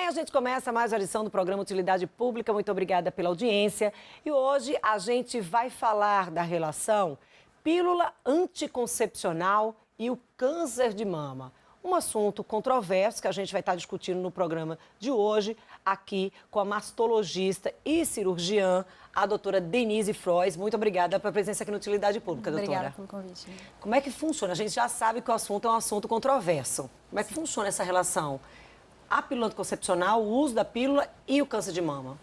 bem, a gente começa mais uma edição do programa Utilidade Pública. Muito obrigada pela audiência. E hoje a gente vai falar da relação pílula anticoncepcional e o câncer de mama. Um assunto controverso que a gente vai estar discutindo no programa de hoje, aqui com a mastologista e cirurgiã, a doutora Denise Frois. Muito obrigada pela presença aqui no Utilidade Pública, doutora. Obrigada pelo convite. Como é que funciona? A gente já sabe que o assunto é um assunto controverso. Como é que funciona essa relação? A pílula anticoncepcional, o uso da pílula e o câncer de mama?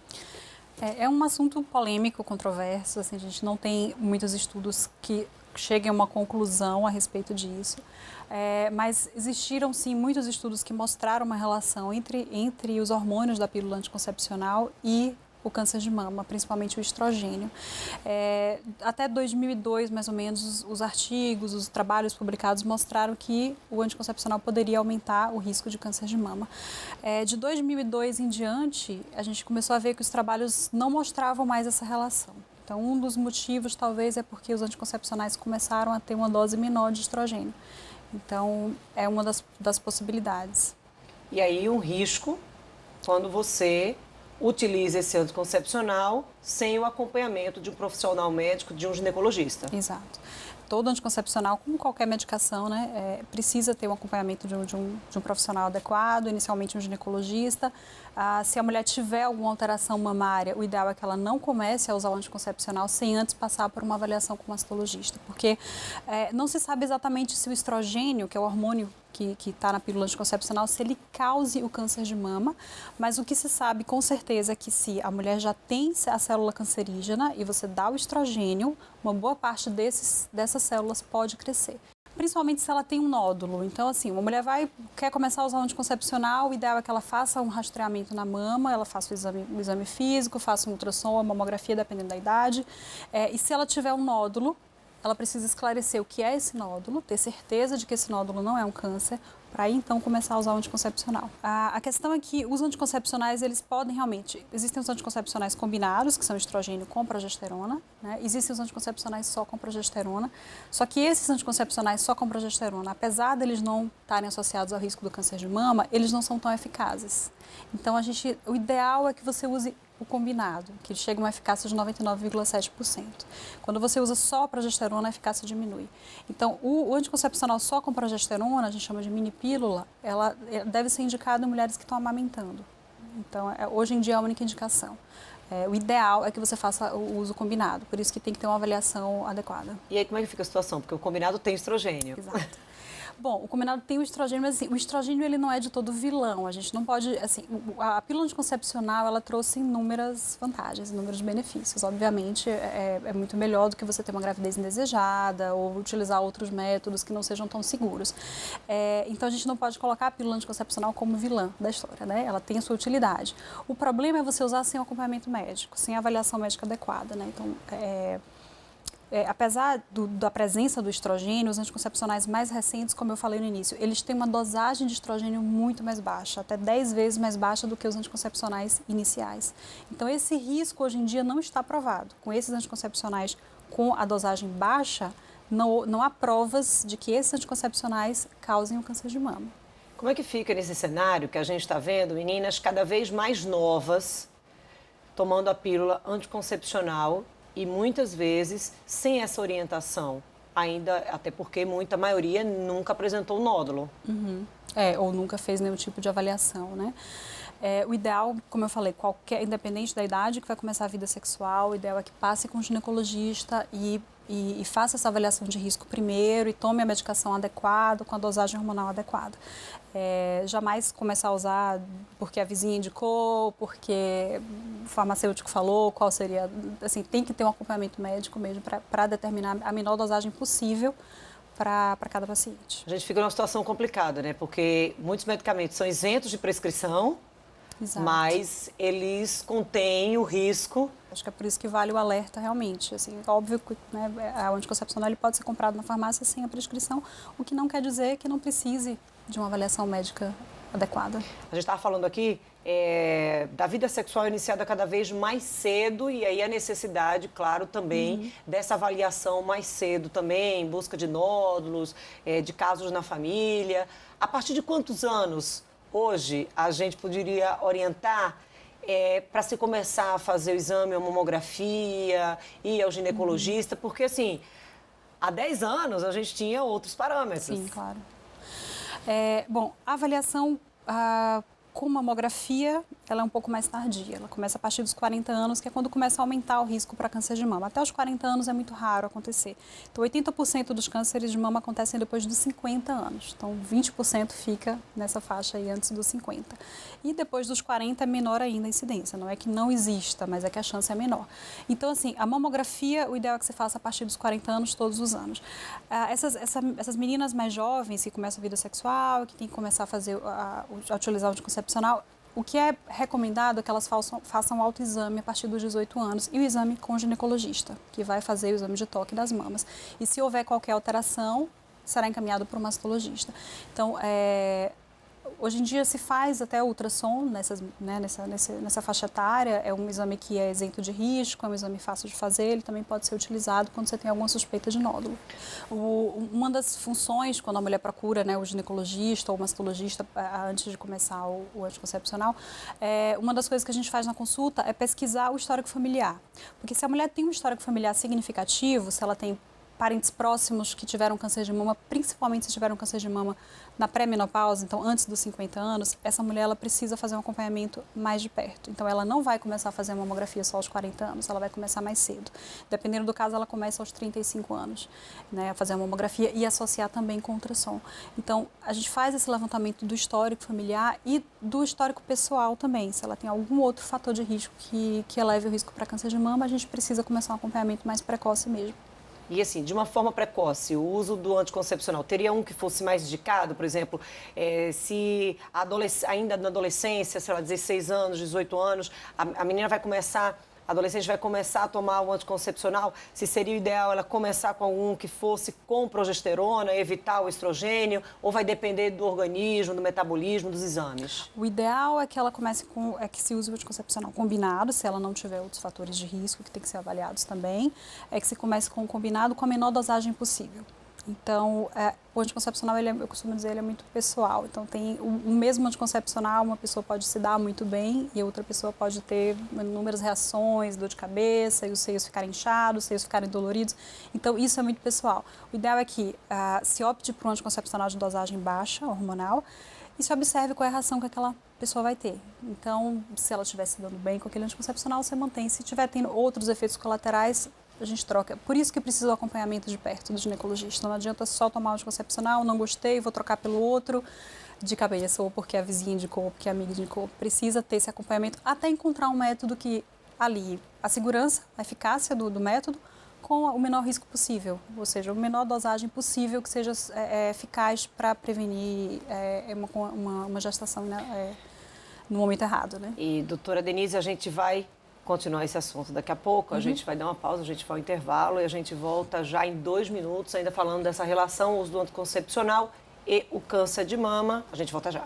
É um assunto polêmico, controverso. Assim, a gente não tem muitos estudos que cheguem a uma conclusão a respeito disso. Mas existiram, sim, muitos estudos que mostraram uma relação entre os hormônios da pílula anticoncepcional e o câncer de mama, principalmente o estrogênio. Até 2002, mais ou menos, os artigos, os trabalhos publicados mostraram que o anticoncepcional poderia aumentar o risco de câncer de mama. De 2002 em diante, a gente começou a ver que os trabalhos não mostravam mais essa relação. Então, um dos motivos, talvez, é porque os anticoncepcionais começaram a ter uma dose menor de estrogênio. Então, é uma das possibilidades. E aí, um risco quando você utiliza esse anticoncepcional sem o acompanhamento de um profissional médico, de um ginecologista. Exato. Todo anticoncepcional, como qualquer medicação, precisa ter um acompanhamento de um profissional adequado, inicialmente um ginecologista. Se a mulher tiver alguma alteração mamária, o ideal é que ela não comece a usar o anticoncepcional sem antes passar por uma avaliação com o mastologista, porque não se sabe exatamente se o estrogênio, que é o hormônio que está na pílula anticoncepcional, se ele cause o câncer de mama, mas o que se sabe com certeza é que se a mulher já tem a célula cancerígena e você dá o estrogênio, uma boa parte dessas células pode crescer. Principalmente se ela tem um nódulo. Então, assim, uma mulher quer começar a usar um anticoncepcional, o ideal é que ela faça um rastreamento na mama, ela faça o exame físico, faça um ultrassom, a mamografia, dependendo da idade. E se ela tiver um nódulo, ela precisa esclarecer o que é esse nódulo, ter certeza de que esse nódulo não é um câncer, para aí então começar a usar o anticoncepcional. A questão é que os anticoncepcionais, eles podem realmente... Existem os anticoncepcionais combinados, que são estrogênio com progesterona, Existem os anticoncepcionais só com progesterona, só que esses anticoncepcionais só com progesterona, apesar deles não estarem associados ao risco do câncer de mama, eles não são tão eficazes. Então, o ideal é que você use o combinado, que chega a uma eficácia de 99,7%. Quando você usa só a progesterona, a eficácia diminui. Então, o anticoncepcional só com progesterona, a gente chama de mini-pílula, ela deve ser indicada em mulheres que estão amamentando. Então, hoje em dia é a única indicação. O ideal é que você faça o uso combinado, por isso que tem que ter uma avaliação adequada. E aí, como é que fica a situação? Porque o combinado tem estrogênio. Exato. Bom, o combinado tem o estrogênio, mas assim, o estrogênio ele não é de todo vilão. A gente não pode, assim, a pílula anticoncepcional, ela trouxe inúmeras vantagens, inúmeros benefícios. Obviamente, é muito melhor do que você ter uma gravidez indesejada ou utilizar outros métodos que não sejam tão seguros. Então, a gente não pode colocar a pílula anticoncepcional como vilã da história, Ela tem a sua utilidade. O problema é você usar sem o acompanhamento médico, sem a avaliação médica adequada, Então, apesar da presença do estrogênio, os anticoncepcionais mais recentes, como eu falei no início, eles têm uma dosagem de estrogênio muito mais baixa, até 10 vezes mais baixa do que os anticoncepcionais iniciais. Então, esse risco hoje em dia não está provado. Com esses anticoncepcionais com a dosagem baixa, não há provas de que esses anticoncepcionais causem o câncer de mama. Como é que fica nesse cenário que a gente está vendo meninas cada vez mais novas tomando a pílula anticoncepcional e muitas vezes sem essa orientação, ainda até porque muita maioria nunca apresentou um nódulo. Uhum. Ou nunca fez nenhum tipo de avaliação, O ideal, como eu falei, independente da idade que vai começar a vida sexual, o ideal é que passe com o ginecologista e faça essa avaliação de risco primeiro e tome a medicação adequada, com a dosagem hormonal adequada. Jamais começar a usar porque a vizinha indicou, porque o farmacêutico falou, qual seria... Assim, tem que ter um acompanhamento médico mesmo para determinar a menor dosagem possível para cada paciente. A gente fica numa situação complicada, Porque muitos medicamentos são isentos de prescrição, Exato. Mas eles contêm o risco. Acho que é por isso que vale o alerta realmente. Assim, óbvio que o anticoncepcional ele pode ser comprado na farmácia sem a prescrição, o que não quer dizer que não precise de uma avaliação médica adequada. A gente estava falando aqui da vida sexual iniciada cada vez mais cedo e aí a necessidade, claro, também dessa avaliação mais cedo também, em busca de nódulos, de casos na família. A partir de quantos anos hoje a gente poderia orientar para se começar a fazer o exame, a mamografia, ir ao ginecologista, porque assim, há 10 anos a gente tinha outros parâmetros. Sim, claro. Bom, a avaliação com mamografia, ela é um pouco mais tardia. Ela começa a partir dos 40 anos, que é quando começa a aumentar o risco para câncer de mama. Até os 40 anos é muito raro acontecer. Então, 80% dos cânceres de mama acontecem depois dos 50 anos. Então, 20% fica nessa faixa aí antes dos 50. E depois dos 40 é menor ainda a incidência. Não é que não exista, mas é que a chance é menor. Então, assim, a mamografia, o ideal é que você faça a partir dos 40 anos, todos os anos. Essas meninas mais jovens que começam a vida sexual, que tem que começar a fazer, a utilizar o anticoncepcional, o que é recomendado é que elas façam um autoexame a partir dos 18 anos e o exame com o ginecologista, que vai fazer o exame de toque das mamas. E se houver qualquer alteração, será encaminhado para o mastologista. Então, hoje em dia se faz até ultrassom nessa faixa etária, é um exame que é isento de risco, é um exame fácil de fazer, ele também pode ser utilizado quando você tem alguma suspeita de nódulo. Uma das funções, quando a mulher procura o ginecologista ou o mastologista antes de começar o anticoncepcional, uma das coisas que a gente faz na consulta é pesquisar o histórico familiar. Porque se a mulher tem um histórico familiar significativo, se ela tem parentes próximos que tiveram câncer de mama, principalmente se tiveram câncer de mama na pré-menopausa, então antes dos 50 anos, essa mulher ela precisa fazer um acompanhamento mais de perto. Então ela não vai começar a fazer a mamografia só aos 40 anos, ela vai começar mais cedo. Dependendo do caso, ela começa aos 35 anos, a fazer a mamografia e associar também com ultrassom. Então, a gente faz esse levantamento do histórico familiar e do histórico pessoal também. Se ela tem algum outro fator de risco que eleve o risco para câncer de mama, a gente precisa começar um acompanhamento mais precoce mesmo. E assim, de uma forma precoce, o uso do anticoncepcional, teria um que fosse mais indicado? Por exemplo, se ainda na adolescência, sei lá, 16 anos, 18 anos, a menina vai começar, a adolescente vai começar a tomar o anticoncepcional, se seria o ideal ela começar com algum que fosse com progesterona, evitar o estrogênio, ou vai depender do organismo, do metabolismo, dos exames? O ideal é que ela comece que se use o anticoncepcional combinado, se ela não tiver outros fatores de risco que tem que ser avaliados também, é que se comece com o combinado com a menor dosagem possível. Então, o anticoncepcional, eu costumo dizer, ele é muito pessoal. Então, tem o mesmo anticoncepcional, uma pessoa pode se dar muito bem e a outra pessoa pode ter inúmeras reações, dor de cabeça, e os seios ficarem inchados, os seios ficarem doloridos. Então, isso é muito pessoal. O ideal é que se opte por um anticoncepcional de dosagem baixa, hormonal, e se observe qual é a reação que aquela pessoa vai ter. Então, se ela estiver se dando bem com aquele anticoncepcional, você mantém. Se tiver tendo outros efeitos colaterais, a gente troca. Por isso que precisa do acompanhamento de perto do ginecologista. Não adianta só tomar o anticoncepcional, não gostei, vou trocar pelo outro de cabeça, ou porque a vizinha indicou, ou porque a amiga indicou. Precisa ter esse acompanhamento até encontrar um método que alie a segurança, a eficácia do método com o menor risco possível. Ou seja, a menor dosagem possível que seja eficaz para prevenir uma gestação no momento errado. E, doutora Denise, a gente vai continuar esse assunto daqui a pouco. A gente vai dar uma pausa, a gente vai ao intervalo e a gente volta já em 2 minutos, ainda falando dessa relação, o uso do anticoncepcional e o câncer de mama. A gente volta já.